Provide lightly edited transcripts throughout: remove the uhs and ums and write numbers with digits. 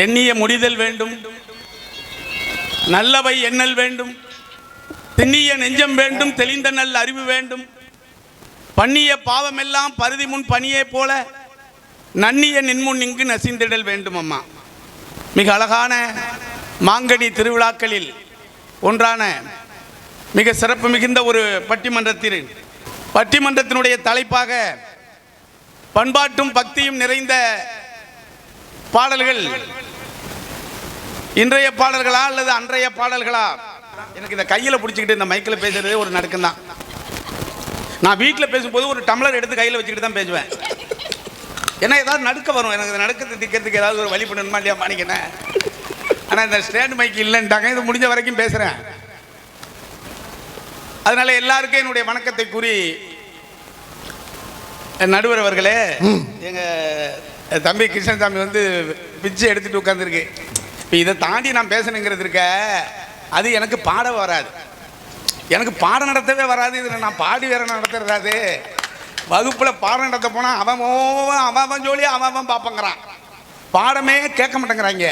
எண்ணிய முடிதல் வேண்டும், நல்லவை எண்ணல் வேண்டும், திண்ணிய நெஞ்சம் வேண்டும், தெளிந்த நல்ல அறிவு வேண்டும், பண்ணிய பாவமெல்லாம் பருதி முன் பணியே போல நன்னிய நின்முன் இங்கு நசிந்திடல் வேண்டும். அம்மா, மிக அழகான மாங்கனி திருவிழாக்களில் ஒன்றான மிக சிறப்பு மிகுந்த ஒரு பட்டிமன்றத்தினுடைய தலைப்பாக பண்பாட்டும் பக்தியும் நிறைந்த பாடல்கள் இன்றைய பாடல்களா அல்லது அன்றைய பாடல்களா? எனக்கு இந்த கையில் பிடிச்சிக்கிட்டு இந்த மைக்கில் பேசுறதே ஒரு நடுக்கம் தான். நான் வீட்டில் பேசும்போது ஒரு டம்ளர் எடுத்து கையில் வச்சுக்கிட்டு தான் பேசுவேன். ஏன்னா ஏதாவது நடுக்க வரும், எனக்கு இந்த நடுக்கத்தை திக்கிறதுக்கு ஏதாவது ஒரு வழி பண்ணணுமா இல்லையா மாணிக்கண்ணே. ஆனால் இந்த ஸ்டாண்ட் மைக் இல்லைன்ட்டாங்க, இது முடிஞ்ச வரைக்கும் பேசுகிறேன். அதனால எல்லாருக்கும் என்னுடைய வணக்கத்தை கூறி, நடுவர் அவர்களே, எங்கள் தம்பி கிருஷ்ணசாமி வந்து பிச்சை எடுத்துகிட்டு உட்காந்துருக்கு. இப்போ இதை தாண்டி நான் பேசணுங்கிறது இருக்க, அது எனக்கு பாட வராது, எனக்கு பாடம் நடத்தவே வராது. இதில் நான் பாடி வேற நடத்துறாது. வகுப்பில் பாடம் நடத்த போனால் அவன் ஜோலி அவன் பார்ப்பங்கிறான், பாடமே கேட்க மாட்டேங்கிறாங்க.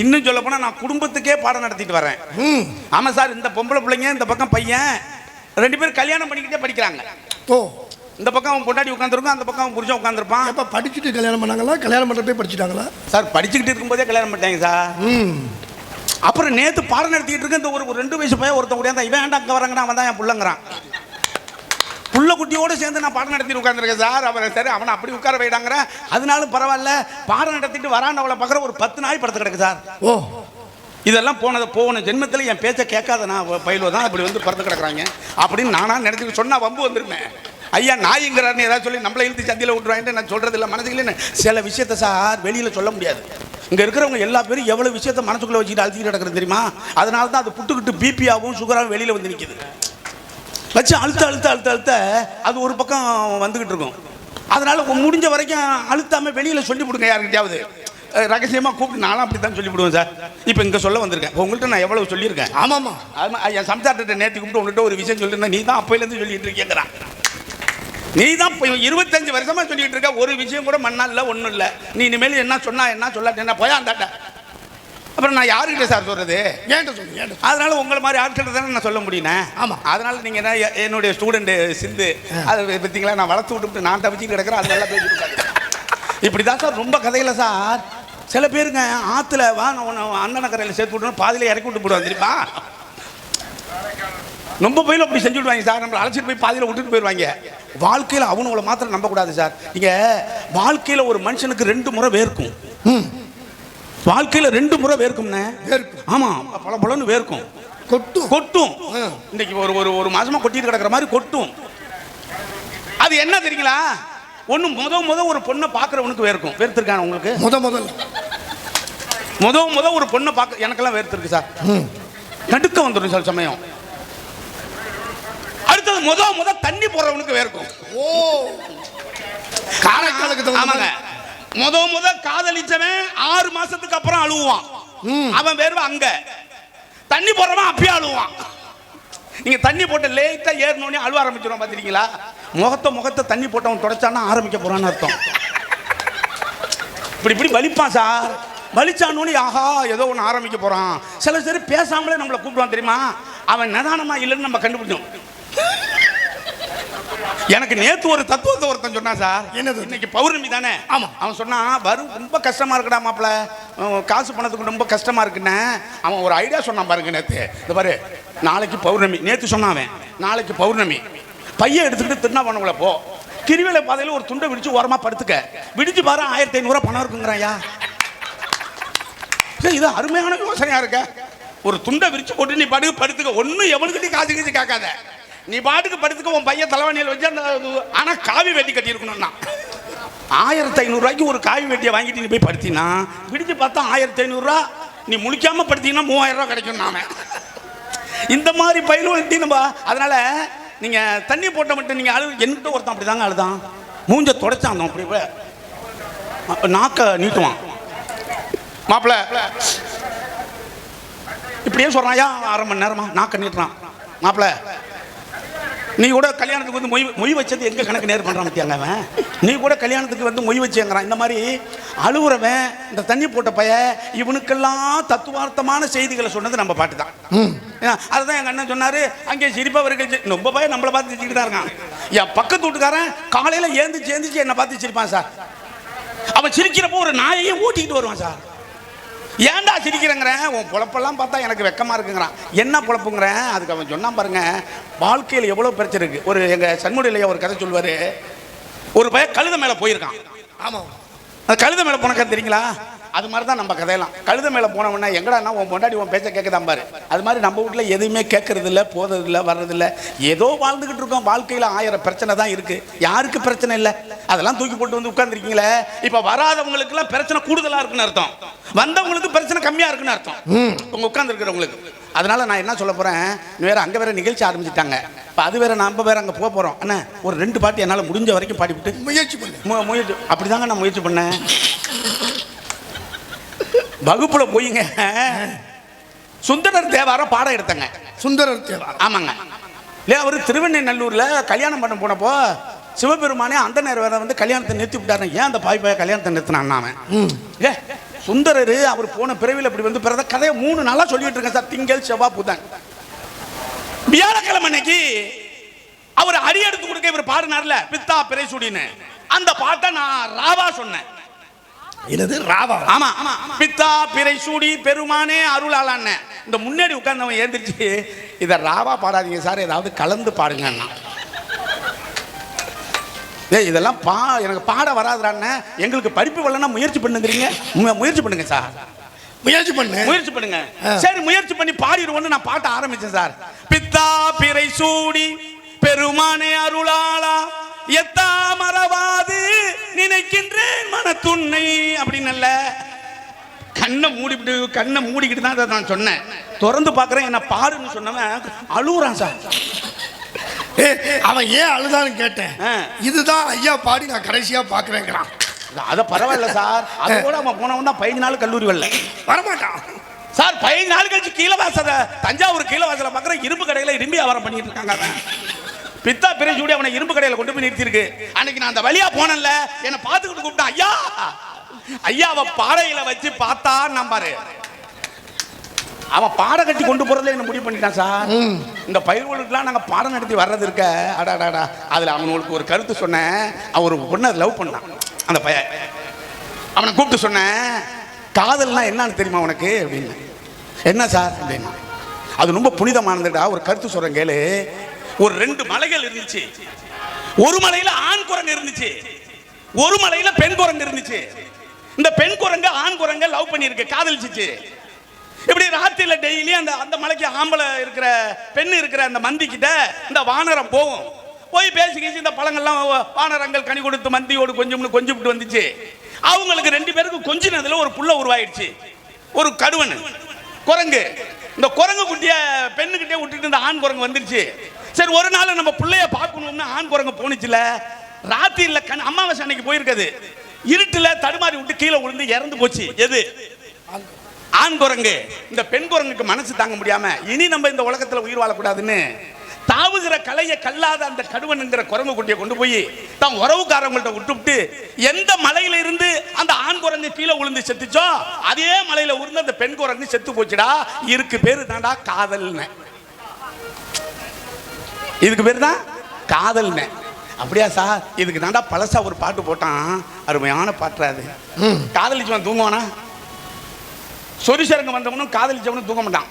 இன்னும் சொல்ல போனால் நான் குடும்பத்துக்கே பாடம் நடத்திட்டு வரேன். ஆமாம் சார், இந்த பொம்பளை பிள்ளைங்க இந்த பக்கம் பையன் 2 பேரும் கல்யாணம் பண்ணிக்கிட்டே படிக்கிறாங்க. ஓ, இந்த பக்கம் அவன் பொண்டாட்டி உட்காந்துருக்கும், அந்த பக்கம் அவன் புருஷன் உட்காந்துருப்பான். அப்போ படிச்சுட்டு கல்யாணம் பண்ணாங்களா, கல்யாணம் பண்ணுறப்பே படிச்சுட்டாங்களா? சார், படிச்சுக்கிட்டு இருக்கும்போதே கல்யாணம் பண்ணிட்டாங்க சார். அப்புறம் நேற்று பாடம் நடத்திக்கிட்டு இருக்க இந்த ஒரு 2 வயசு பையன் ஒருத்தன் கூட இவன் ஏன்டா அங்கே வராங்கன்னா அவன் தான் என் பிள்ளைங்கிறான். புள்ள குட்டியோடு சேர்ந்து நான் பாடம் நடத்திட்டு உட்காந்துருக்கேன் சார். அவன் சரி, அவனை அப்படி உட்கார வைடாங்கிறேன். அதனாலும் பரவாயில்ல, பாடம் நடத்திட்டு வரான் அவளை பார்க்குற ஒரு 10 நாய் படுத்து கிடக்கு சார். ஓ, இதெல்லாம் போன ஜென்மத்தில் என் பேச்சை கேட்காத நான் பயிலுவ தான் இப்படி வந்து பறந்து கிடக்குறாங்க அப்படின்னு நானா நினைச்சு சொன்னா வம்பு வந்துருமே. ஐயா நாய்ங்கிறாருன்னு ஏதாவது சொல்லி நம்மளை இழுத்து சந்தியில் விட்டுருவாங்க. நான் சொல்றது இல்லை, மனசுக்குள்ளே சில விஷயத்த சார் வெளியில் சொல்ல முடியாது. இங்கே இருக்கிறவங்க எல்லா பேரும் எவ்வளோ விஷயத்த மனசுக்குள்ளே வச்சுக்கிட்டு அழுத்திக்கிட்டு கிடக்குறது தெரியுமா? அதனால தான் அது புட்டுக்கிட்டு பிபியாகவும் சுகராகவும் வெளியில் வந்து நிற்கிது. வச்சு அழுத்த அது ஒரு பக்கம் வந்துக்கிட்டு இருக்கும். அதனால முடிஞ்ச வரைக்கும் அழுத்தாமல் வெளியில் சொல்லி கொடுங்க. யாருக்கிட்டையாவது ரகசியமாக கூப்பிட்டு நானும் அப்படி தான் சொல்லிவிடுவேன் சார். இப்போ இங்கே சொல்ல வந்திருக்கேன். உங்கள்கிட்ட நான் எவ்வளோ சொல்லியிருக்கேன். ஆமாம்மா, என் சம்சாரத்தை நேற்று கூப்பிட்டு உங்கள்கிட்ட ஒரு விஷயம் சொல்லியிருந்தேன். நீ தான் அப்போலேருந்து சொல்லிட்டு இருக்கேங்கிறான். நீ தான் 25 வருஷமாக சொல்லிட்டு இருக்க, ஒரு விஷயம் கூட மண்ணால் இல்லை, ஒன்றும் இல்லை. நீ இனிமேல் என்ன சொன்னா என்ன சொல்லாட்ட என்ன போயா அந்தாட்ட. அப்புறம் நான் யாருக்கிட்ட சார் சொல்கிறது? ஏன்ட்ட சொல்லு. அதனால உங்களை மாதிரி ஆட்கள் தானே நான் சொல்ல முடியுண்ணே. ஆமாம், அதனால நீங்கள் என்ன என்னுடைய ஸ்டூடெண்ட்டு சிந்து அதை பார்த்தீங்களா, நான் வளர்த்து விட்டுவிட்டு நான் தவிச்சு கிடக்கிறேன். அது நல்லா பேசிட்டு இப்படி தான் சார் ரொம்ப கதையில் சார். சில பேருங்க ஆற்றுல வா அண்ணனை கரையில் சேர்த்து விட்டு பாதியில் இறக்கி விட்டு போடுவாங்க தெரியுமா? ரொம்ப போயில அப்படி செஞ்சு விடுவாங்க சார். நம்மளை அழைச்சிட்டு போய் பாதியில் விட்டுட்டு போயிடுவாங்க. வாழ்க்கையில் அவனுங்களை மாத்திரம் நம்பக்கூடாது சார். நீங்கள் வாழ்க்கையில் ஒரு மனுஷனுக்கு 2 முறை வேர்க்கும். வாழ்க்கையில் 2 முறை வேர்க்கும்ண்ணே. ஆமாம், பலன்னு வேர்க்கும், கொட்டும். இன்னைக்கு ஒரு மாசமா கொட்டிட்டு கிடக்கிற மாதிரி கொட்டும். அது என்ன தெரியுங்களா? ஒன்று முத ஒரு பொண்ணை பார்க்குறவனுக்கு வேர்க்கும். வேர்த்திருக்கான உங்களுக்கு? முத ஒரு பொண்ணை பார்க்க எனக்கெல்லாம் வேர்த்திருக்கு சார். நடுக்க வந்துடும் சார் சமயம். அடுத்தது முத தண்ணி போடுறவனுக்கு வேர்க்கும். ஓ, ஆமாங்க. முத காதலிச்சவன் 6 மாசத்துக்கு அப்புறம் அழுவான். அவன் வேர்வை அங்க. தண்ணி போடுறவன் அப்பயே அழுவான். நீங்க தண்ணி போட்டு லேட்டா ஏறணும்னே அழுவ ஆரம்பிச்சிடும். பார்த்துருக்கீங்களா? முகத்தை தண்ணி போட்டவன் தொடச்சானா ஆரம்பிக்க போறான்னு அர்த்தம். இப்படி வலிப்பான் சார். வலிச்சானோன்னு ஆஹா ஏதோ ஒன்று ஆரம்பிக்க போறான். சில சரி பேசாமலே நம்மளை கூப்பிடுவான் தெரியுமா? அவன் நிதானமா இல்லைன்னு நம்ம கண்டுபிடிச்சோம். எனக்கு நேத்து ஒரு தத்துவத்தை ஒருத்தன் சொன்னான் சார். என்னது? இன்னைக்கு பௌர்ணமி தானே? ஆமா. அவன் சொன்னான், வரும் ரொம்ப கஷ்டமா இருக்குடா மாப்பிள்ள, காசு பணத்துக்கு ரொம்ப கஷ்டமா இருக்குன்னு. அவன் ஒரு ஐடியா சொன்னான் பாருங்க நேத்து. இந்த பாரு, நாளைக்கு பௌர்ணமி. நேத்து சொன்னான் நாளைக்கு பௌர்ணமி. பையன் எடுத்துக்கிட்டு திருநாவணங்களை போ, கிரிவேலை பாதையில் ஒரு துண்டை விடிச்சு ஓரமா படுத்துக்க. விடிச்சு பாரு 1500 பணம் இருக்குங்கிறாயா. இது அருமையான யோசனையா இருக்க. ஒரு துண்டை விரிச்சு போட்டு நீ படுத்துக்க. ஒன்னும் எவனுக்கிட்டையும் காசு கீச்சு காக்காத. நீ பாட்டுக்கு படுத்துக்க. உன் பையன் தலைவாணியில் வச்சு ஆனா காவி வெட்டி கட்டி இருக்கணும்னா 1500 ரூபாய்க்கு ஒரு காவி வெட்டியை வாங்கிட்டு நீ போய் படுத்தினா விடிச்சு பார்த்தா 1500 ரூபா. நீ முழிக்காம படுத்தீங்கன்னா 3000 ரூபா கிடைக்கும். நாம இந்த மாதிரி பயிலும் நம்ம. அதனால நீங்க தண்ணி போட்ட மட்டும் நீங்க அழு. என்கிட்ட ஒருத்தன் அப்படிதாங்க அழுதான். மூஞ்ச தொடச்சான். அப்படி நாக்க நீட்டுவான். மாப்பிள்ள இப்படியே சொல்றான். 1/2 மணி நேரமா நாக்க நீட்டுறான். மாப்பிள்ள நீ கூட கல்யாணத்துக்கு வந்து மொய் வச்சது எங்க கணக்கு நேர் பண்றான் பத்தியாங்க அவன். நீ கூட கல்யாணத்துக்கு வந்து மொய் வச்சுங்கிறான். இந்த மாதிரி அழுகுறவன் இந்த தண்ணி போட்ட பைய இவனுக்கெல்லாம் தத்துவார்த்தமான செய்திகளை சொன்னது நம்ம பாட்டு தான். அதுதான் எங்க அண்ணன் சொன்னாரு. அங்கே சிரிப்பவர்கள் ரொம்ப பையன் நம்மளை பார்த்து சிரிச்சுட்டு தான் இருக்கான். என் பக்கத்து வீட்டுக்காரன் காலையில ஏந்திச்சு என்னை பார்த்து சிரிப்பான் சார். அவன் சிரிக்கிறப்போ ஒரு நாயையும் ஓட்டிக்கிட்டு வருவான் சார். ஏன்டா சிரிக்கிறேங்கிறேன், உன் பொழப்பெல்லாம் பார்த்தா எனக்கு வெக்கமா இருக்குங்கிறான். என்ன பொழப்புங்கிறேன், அதுக்கு அவன் சொன்னா பாருங்க, வாழ்க்கையில் எவ்வளோ பிரச்சனை இருக்கு. ஒரு எங்க சண்முடியிலேயே ஒரு கதை சொல்லுவாரு. ஒரு பையன் கழுத மேலே போயிருக்கான். ஆமாம், அந்த கழுத மேலே போன கதை தெரியுங்களா? அது மாதிரி தான் நம்ம கதையெல்லாம். கழுத மேலே போனவொன்னா எங்கடான்னா உன் பொண்டாடி உன் பேச்சை கேட்கதான் பாரு. அது மாதிரி நம்ம வீட்டில் எதுவுமே கேட்கறது இல்லை, போகிறதில்ல, வர்றதில்ல. ஏதோ வாழ்ந்துக்கிட்டு இருக்கோம். வாழ்க்கையில் 1000 பிரச்சனை தான் இருக்கு. யாருக்கு பிரச்சனை இல்லை? அதெல்லாம் தூக்கி போட்டு வந்து உட்கார்ந்துருக்கீங்களே. இப்போ வராதவங்களுக்குலாம் பிரச்சனை கூடுதலாக இருக்குன்னு அர்த்தம், வந்தவங்களுக்கு பிரச்சனை கம்மியாக இருக்குன்னு அர்த்தம் உங்க உட்கார்ந்துருக்கிறவங்களுக்கு. அதனால நான் என்ன சொல்ல போறேன், வேற அங்கே வேற நிகழ்ச்சி ஆரம்பிச்சிட்டாங்க. இப்போ அது வேற நம்ம வேற அங்கே போக போகிறோம். அண்ணா ஒரு 2 பாட்டு என்னால் முடிஞ்ச வரைக்கும் பாடிவிட்டு முயற்சி அப்படிதாங்க நான் முயற்சி பண்ணேன். வகுப்புல போயிங்க சுந்தரர் தேவாரம் பாடம் எடுத்தங்க. சுந்தரர் தேவாரம், ஆமாங்க. இல்லையா, அவர் திருவெண்ணெய்நல்லூர்ல கல்யாணம் பண்ண போனப்போ சிவபெருமானே அந்த நேரம் வேற வந்து கல்யாணத்தை நிறுத்தி விட்டாரு. ஏன் அந்த பாய் கல்யாணத்தை நிறுத்தினான் அவன்? சுந்தரர் அவர் போன பிறவியில் இப்படி வந்து பிறந்த கதையை 3 நாளா சொல்லிட்டு இருக்கேன் சார். திங்கள், செவ்வாய், புதன், வியாழக்கிழமை அன்னைக்கு அவர் அடி எடுத்து கொடுக்க இவர் பாடினார்ல, பித்தா பிறைசூடின்னு. அந்த பாட்டை நான் ராவா சொன்னேன். இது ராவா? ஆமா ஆமா. பித்தா பிறைசூடி பெருமானே அருளாளான்னு. இந்த முன்னாடி உட்கார்ந்தவன் ஏந்திரிச்சு, இதை ராவா பாடாதீங்க சார், ஏதாவது கலந்து பாடுங்கன்னா. இதெல்லாம் எனக்கு பாட வராதுறான்னு. எங்களுக்கு படிப்பு வரலன்னா முயற்சி பண்ணுங்கிறீங்க. முயற்சி பண்ணுங்க சார், முயற்சி பண்ணுங்க. சரி, முயற்சி பண்ணி பாடிடுவோன்னு நான் பாட்ட ஆரம்பிச்சேன் சார். பித்தா பிறைசூடி பெருமானே அருளாளா எத்தா மறவாது நினைக்கின்றேன் மனத்துன்னை அப்படின்னு கண்ணை மூடிக்கிட்டு தான் அதை நான் சொன்னேன். திறந்து பார்க்குறேன், என்ன பாடுன்னு சொன்னவன் அழுகுறான் சார். அவன் ஏன் அழுதான்னு கேட்டேன். இதுதான் ஐயா பாடி நான் கடைசியா பார்க்குறேங்கிறான். அதை பரவாயில்ல சார். அது கூட அவன் போனவன் தான் 15 நாள் கல்லூரி வரமாட்டான் சார். 15 நாள் கழிச்சு கீழவாசல தஞ்சாவூர் கீழவாசல பார்க்குற இரும்பு கடையில் இரும்பி வியாபாரம் பண்ணிட்டு இருக்காங்க. பித்தா பிறைசூடி அவனை இரும்பு கடையில் கொண்டு போய் நிறுத்திருக்கு. அன்னைக்கு நான் அந்த வழியா போனேன்ல, என்னை பார்த்துக்கிட்டு கூப்பிட்டான். ஐயா ஐயாவை பாடையில வச்சு பார்த்தா நம்பாரு. அவன் பாடம் கட்டி கொண்டு போறதுல என்ன முடிவு பண்ணிட்டான் சார். இந்த பயிர்களுக்கெல்லாம் நாங்கள் பாடம் நடத்தி வர்றது இருக்க, அடாடாடா. அதில் அவனுக்கு ஒரு கருத்து சொன்னேன். அவன் ஒரு பொண்ணை லவ் பண்ணான். அந்த பையன் அவனை கூப்பிட்டு சொன்னேன், காதல்னா என்னன்னு தெரியுமா உனக்கு அப்படின்னு. என்ன சார் அப்படின்னு. அது ரொம்ப புனிதமானதுடா. ஒரு கருத்து சொல்றேன் கேளு. ஒரு 2 மலைகள் இருந்துச்சு. ஒரு மலையில ஆண் குரங்கு இருந்துச்சு, ஒரு மலையில பெண் குரங்கு இருந்துச்சு. இந்த பெண் குரங்கு ஆண் குரங்க லவ் பண்ணிருக்கு, காதலிச்சிச்சு. இப்படி ராத்திரில டெய்லி அந்த மலைக்கு ஆம்பளை இருக்கிற பெண் இருக்கிற அந்த மந்தி கிட்ட இந்த வானரம் போகும். போய் பேசிக்கிச்சு. இந்த பழங்கள்லாம் வானரங்கள் கனி கொடுத்து மந்தியோடு கொஞ்சிட்டு வந்துச்சு. அவங்களுக்கு 2 பேருக்கு கொஞ்சினதுல ஒரு புள்ள உருவாயிடுச்சு. ஒரு கடுவன் குரங்கு இந்த குரங்கு குட்டிய பெண்ணுகிட்டே விட்டுட்டு இந்த ஆண் குரங்கு வந்துருச்சு. சரி, ஒரு நாள் நம்ம பிள்ளைய பார்க்கணும்னு ஆண் குரங்கு போனுச்சுல. ராத்திரில அமாவாசை அன்னைக்கு போயிருக்குது. இருட்டுல தடுமாறி விட்டு கீழே விழுந்து இறந்து போச்சு. எது? ஆண் குரங்கு. இந்த பெண் குரங்குக்கு மனசு தாங்க முடியாம, இனி நம்ம இந்த உலகத்துல உயிர் வாழக்கூடாதுன்னு தாவுகிற கலையை கல்லாத அந்த கடுவனுங்கிற குரங்கு குட்டியை கொண்டு போய் தான் உறவுக்காரங்கள்ட்ட விட்டுவிட்டு, எந்த மலையில இருந்து அந்த ஆண் குரங்கு கீழே விழுந்து செத்துச்சோ அதே மலையில உருந்து அந்த பெண் குரங்கு செத்து போச்சுடா. இதுக்கு பேரு தான்டா காதல்னு. இதுக்கு பேரு தான் காதல்னு. அப்படியா சார்? இதுக்கு தாண்டா பழசா ஒரு பாட்டு போட்டான், அருமையான பாட்டுறாது. காதலிச்சவன் தூங்குவானா? சொரிசரங்க வந்தவனும் காதலிச்சவனும் தூங்க மாட்டான்.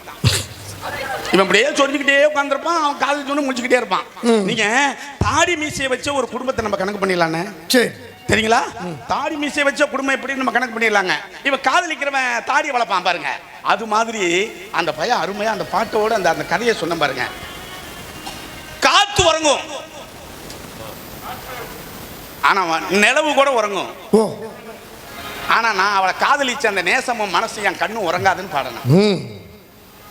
இவன் அப்படியே சொல்லிக்கிட்டே உட்காந்துருப்பான், அவன் காதலிச்சவனும் முடிச்சுக்கிட்டே இருப்பான். நீங்க தாடி மீசையை வச்ச ஒரு குடும்பத்தை நம்ம கணக்கு பண்ணிடலான்னு. சரி, தெரியுங்களா? தாடி மீசையை வச்ச குடும்பம் எப்படி நம்ம கணக்கு பண்ணிடலாங்க. இவன் காதலிக்கிறவன் தாடி வளர்ப்பான் பாருங்க. அது மாதிரி அந்த பையன் அருமையா அந்த பாட்டோட அந்த கதையை சொன்ன பாருங்க. காத்து உறங்கும், ஆனா நிலவு கூட உறங்கும். ஆனா நான் அவளை காதலிச்ச அந்த நேசமும் மனசு என் கண்ணும் உறங்காதுன்னு பாடணும்.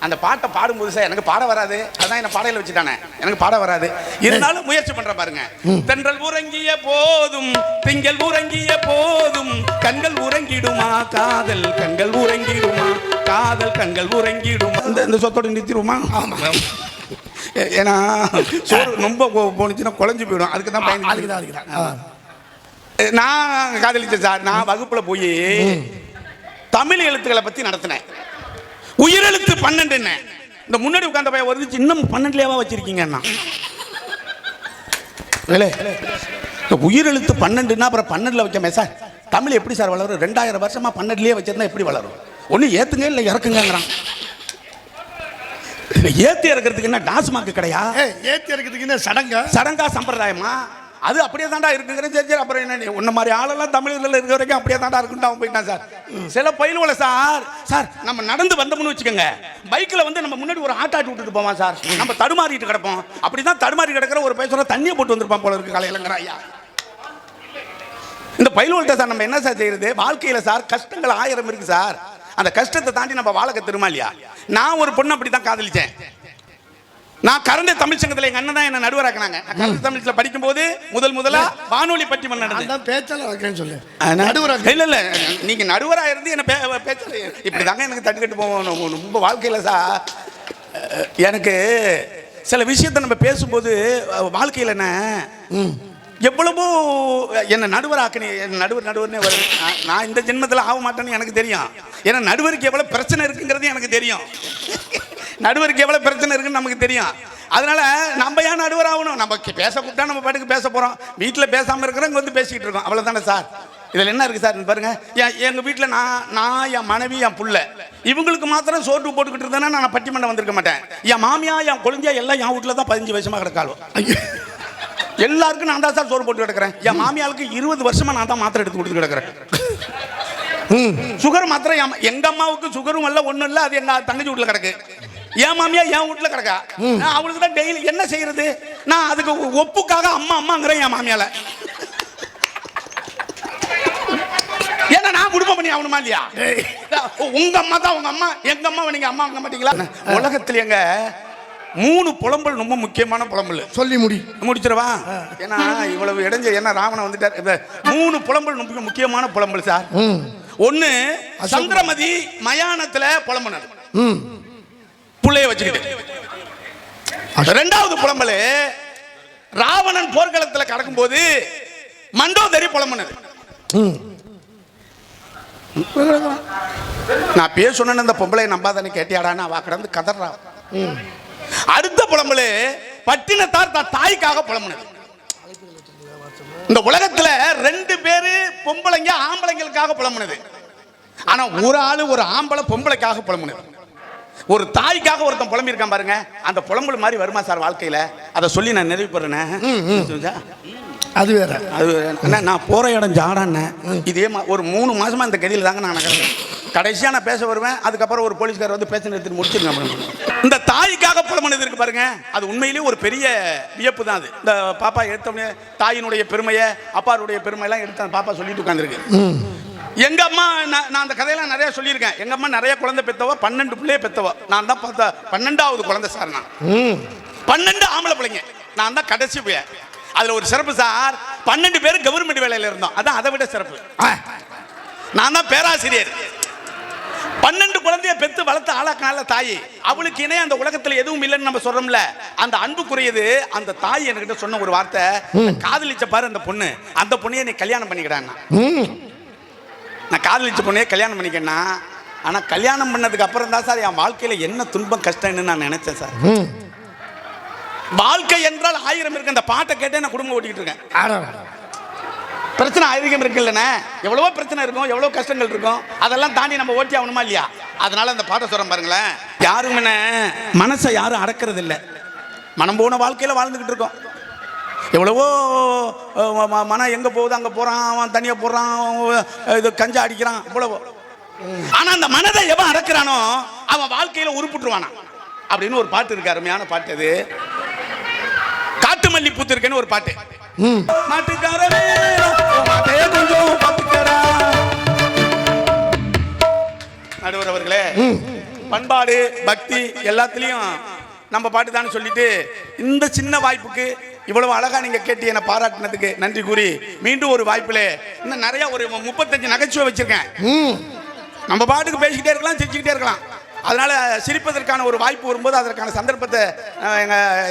அந்த பாட்டை பாடும்போது சார் எனக்கு பாட வராது. அதான் என்ன பாடையில வச்சுட்டானே, எனக்கு பாட வராது. இருந்தாலும் முயற்சி பண்ற பாருங்க. தென்றல் உறங்கிய போதும் திங்கள் உறங்கிய போதும் கண்கள் உறங்கிடுமா காதல் கண்கள் உறங்கிடுமா காதல் கண்கள் உறங்கிடுமா. இந்த சொத்தோட நிறுத்திடுமா? ஏன்னா சோறு ரொம்ப போனுச்சுன்னா குழஞ்சு போயிடும். அதுக்கு தான் பயந்து அதுக்குதான் நான் காதலிச்சேன் சார். நான் வகுப்புல போய் தமிழ் எழுத்துக்களை பத்தி நடத்தினேன். உயிரெழுத்து 12 என்ன இந்த முன்னாடி உட்கார்ந்த பையன் வருது, இன்னும் 12லேவா வச்சிருக்கீங்க? இந்த உயிரெழுத்து 12ன்னா அப்புறம் 12ல வைக்கமே சார். தமிழ் எப்படி சார் வளரும்? 2000 வருஷமா 12லேயே வச்சிருந்தா எப்படி வளரும்? ஒண்ணு ஏத்துங்க இல்ல இறக்குங்கிறான். ஏத்தி இறக்கிறதுக்கு என்ன டாஸ்மாக் கிடையா? ஏத்தி இறக்கிறதுக்கு என்ன சடங்கா சம்பிரதாயமா? அது அப்படியே தாண்டா இருக்குங்கிற. சரி சரி, அப்புறம் என்ன உன்ன மாதிரி ஆளெல்லாம் தமிழர்கள் இருக்கிற வரைக்கும் அப்படியே தாண்டா இருக்குன்னு அவன் போயிட்டான் சார். சில பயிலுவல சார் நம்ம நடந்து வந்தோம்னு வச்சுக்கோங்க, பைக்கில் வந்து நம்ம முன்னாடி ஒரு ஆட்டாட்டி விட்டுட்டு போவான் சார். நம்ம தடுமாறிட்டு கிடப்போம். அப்படிதான் தடுமாறி கிடக்கிற ஒரு பையன் தண்ணியை போட்டு வந்திருப்பான் போல இருக்கு காலையிலங்கிற ஐயா. இந்த பயிலுவல்கிட்ட சார் நம்ம என்ன சார் செய்யறது? வாழ்க்கையில சார் கஷ்டங்கள் 1000 இருக்கு சார். அந்த கஷ்டத்தை தாண்டி நம்ம வாழ கத்துருமா இல்லையா? நான் ஒரு பொண்ணு அப்படி தான் காதலிச்சேன். நான் கரண்ட தமிழ் சங்கத்தில் எங்க அண்ணன் தான் என்ன நடுவராக்குனாங்க. கரண்ட தமிழ்ல படிக்கும் போது முதலா வானொலி பட்டிமன்றம் நடந்தது. பேச்சாளர் சொல்லு. இல்ல நீங்க நடுவரா இருந்து என்ன பேச்சாளர் இப்படிதாங்க எனக்கு தட்டுக்கட்டு போவோம். ரொம்ப வாழ்க்கையில சார் எனக்கு சில விஷயத்தை நம்ம பேசும்போது வாழ்க்கையில் என்ன எவ்வளவோ என்ன நடுவராக்கணி, நடுவர்னே வரும். நான் இந்த ஜென்மத்தில் ஆக மாட்டேன்னு எனக்கு தெரியும். ஏன்னா நடுவருக்கு எவ்வளோ பிரச்சனை இருக்குங்கிறது எனக்கு தெரியும். நடுவருக்கு எவ்வளோ பிரச்சனை இருக்குன்னு நமக்கு தெரியும். அதனால நம்ம ஏன் நடுவர் ஆகணும்? நம்ம பேச கூப்பிட்டா நம்ம பாட்டுக்கு பேச போகிறோம். வீட்டில் பேசாமல் இருக்கிறவங்க வந்து பேசிக்கிட்டு இருக்கோம். அவ்வளோதானே சார். இதில் என்ன இருக்குது சார் பாருங்க. எங்கள் வீட்டில் நான் என் மனைவி என் புள்ள இவங்களுக்கு மாத்திரம் சோட்டு போட்டுக்கிட்டு இருந்தேன்னா நான் பட்டிமன்றம் வந்திருக்க மாட்டேன். என் மாமியா என் குழந்தையா எல்லாம் என் வீட்டில் தான் 15 வருஷமாக கிடக்காலும். எல்லாருக்கும் நான் தான் சார் சோறு போட்டு கிடக்கிறேன். என் மாமியாளுக்கு 20 வருஷமா நான் தான் மாத்திரை எடுத்து கொடுத்து கிடக்கிறேன். சுகர் மாத்திரம் எங்க அம்மாவுக்கு சுகரும் இல்லை ஒன்றும் இல்லை. அது எங்க தங்கச்சி வீட்டில் கிடக்கு. என் மாமியா என் வீட்டில் கிடக்கா. அவளுக்கு தான் டெய்லி என்ன செய்யறது? நான் அதுக்கு ஒப்புக்காக அம்மாங்கிறேன் என் மாமியால. ஏன்னா நான் குடும்பம் பண்ணி ஆகணுமா இல்லையா? உங்க அம்மா தான் உங்க அம்மா, எங்க அம்மா நீங்க அம்மா வாங்க மாட்டீங்களா? உலகத்துல எங்க 3 புலம்பல் ரொம்ப முக்கியமான புலம்பல். சொல்லி முடிச்சிடவா? ஏன்னா இவ்வளவு இடைஞ்ச என்ன ராவணன் வந்துட்டார். 3 புலம்பல் ரொம்ப முக்கியமான புலம்பல் சார். ஒண்ணு சந்திரமதி மயானத்துல புலம்புனது புள்ளைய வச்சுக்கிட்டு. 2வது புலம்பல் ராவணன் போர்க்களத்துல கடக்கும் போது மண்டோதரி புலம்புனது. நான் பேர் சொன்ன அந்த பொம்பளை நம்பாதானே கேட்டியாடான்னு அவ கடந்து கதறா. அடுத்த புலம்பல் பட்டினத்தார் தாய்க்காக புலம்புனது. இந்த உலகத்துல 2 பேரு பொம்பளைங்க ஆம்பளைங்களுக்காக புலம்புனது. ஆனா ஒரு ஆளு ஒரு ஆம்பளை பொம்பளைக்காக புலம்புனது. ஒரு தாய்க்காக ஒருத்தன் புலம்பி இருக்கான் பாருங்க. அந்த புலம்பல் மாதிரி வருமா சார் வாழ்க்கையில? அதை சொல்லி நான் நிறைவு பெறேன். அது வேற. நான் போற இடம் ஜாடான்னு இதே ஒரு 3 மாசமா இந்த கதியில் தாங்க நான் கடைசியா நான் பேச வருவேன். அதுக்கப்புறம் ஒரு போலீஸ்கார் வந்து பேச நிறுத்தி முடிச்சிருக்கேன். இந்த தாய்க்காக புலம்புனது இருக்கு பாருங்க, அது உண்மையிலேயே ஒரு பெரிய வியப்பு தான். அது இந்த பாப்பா எடுத்தோடனே தாயினுடைய பெருமையை அப்பாருடைய பெருமையெல்லாம் எடுத்து பாப்பா சொல்லிட்டு உட்காந்துருக்கு. எங்க அம்மா நான் அந்த கதையெல்லாம் நிறைய சொல்லியிருக்கேன். எங்க அம்மா நிறைய குழந்தை பெத்தவோ, 12 பிள்ளைய பெத்தவோ. நான் தான் பார்த்த 12வது குழந்தை சார். நான் 12 ஆம்பளை பிள்ளைங்க, நான் தான் கடைசி போய். அதுல ஒரு சிறப்பு சார், 12 பேர் கவர்மெண்ட் வேலையில இருந்தோம். அதான் அதை விட சிறப்பு. நான் தான் பேராசிரியர். 12 குழந்தைய பெத்து வளர்த்த ஆளாக்கால தாய். அவளுக்கு இணைய அந்த உலகத்துல எதுவும் இல்லைன்னு நம்ம சொல்றோம்ல, அந்த அன்புக்குரியது அந்த தாய் என்கிட்ட சொன்ன ஒரு வார்த்தை, காதலிச்ச பாரு அந்த பொண்ணு, அந்த பொண்ணையை நீ கல்யாணம் பண்ணிக்கிட்டான். நான் காதலிச்ச பொண்ணையே கல்யாணம் பண்ணிக்கேன்னா, ஆனா கல்யாணம் பண்ணதுக்கு அப்புறம் தான் சார் என் வாழ்க்கையில என்ன துன்பம் கஷ்டம்னு நான் நினைச்சேன் சார். வாழ்க்கை என்றால் 1000 இருக்கு. அந்த பாட்டை கேட்டே நான் குடும்பம் ஓட்டிக்கிட்டு இருக்கேன். பிரச்சனை 1000 இருக்கு இல்லைண்ணே. எவ்வளவோ பிரச்சனை இருக்கும், எவ்வளோ கஷ்டங்கள் இருக்கும். அதெல்லாம் தாண்டி நம்ம ஓட்டி ஆகணுமா இல்லையா? அதனால அந்த பாட்டை சொல்றேன் பாருங்களேன். யாரும் என்ன மனசை யாரும் அடக்கிறது இல்லை. மனம் போன வாழ்க்கையில வாழ்ந்துகிட்டு இருக்கோம். எவ்வளவோ மனம் எங்க போகுது அங்க போறான், அவன் தனியா போடுறான், இது கஞ்சா அடிக்கிறான், இவ்வளவோ. ஆனா அந்த மனதை எவன் அடக்கிறானோ அவன் வாழ்க்கையில உருப்பிட்டுருவானா அப்படின்னு ஒரு பாட்டு இருக்கு. அருமையான பாட்டு அது. காட்டு மல்லி பூத்திருக்கேன்னு ஒரு பாட்டு. நடுவர் அவர்களே, பண்பாடு பக்தி எல்லாத்துலயும் நம்ம பாட்டு தான் சொல்லிட்டு இந்த சின்ன வாய்ப்புக்கு இவ்வளவு அழகா நீங்க கேட்டு என்ன பாராட்டினதுக்கு நன்றி கூறி மீண்டும் ஒரு வாய்ப்புல இன்னும் நிறைய ஒரு 35 நகைச்சுவை வச்சிருக்கேன். நம்ம பாட்டுக்கு பேசிக்கிட்டே இருக்கலாம், சிரிச்சுக்கிட்டே இருக்கலாம். அதனால சிரிப்பதற்கான ஒரு வாய்ப்பு வரும்போது அதற்கான சந்தர்ப்பத்தை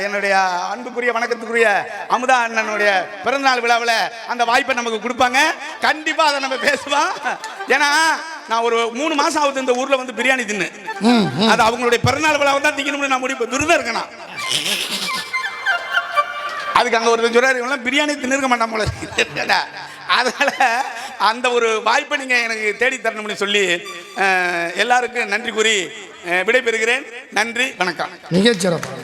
என்னுடைய அன்புக்குரிய வணக்கத்துக்குரிய அமுதா அண்ணனுடைய பிறந்தநாள் விழாவில் அந்த வாய்ப்பை நமக்கு கொடுப்பாங்க. கண்டிப்பா அதை நம்ம பேசுவோம். ஏன்னா நான் ஒரு 3 மாசம் ஆகுது இந்த ஊர்ல வந்து பிரியாணி தின்னு. அது அவங்களுடைய பிறந்தநாள் விழாவை தான் திங்கணும்னு நான் முடிவு விருதம் இருக்கணும். அதுக்கு அங்க ஒரு சொல்றாரு பிரியாணி தின்னுருக்க மாட்டான் போல. அதனால அந்த ஒரு வாய்ப்பை நீங்க எனக்கு தேடி தரணும்னு சொல்லி எல்லாருக்கும் நன்றி கூறி விடைபெறுகிறேன். நன்றி, வணக்கம். மிகச்சிறப்பு.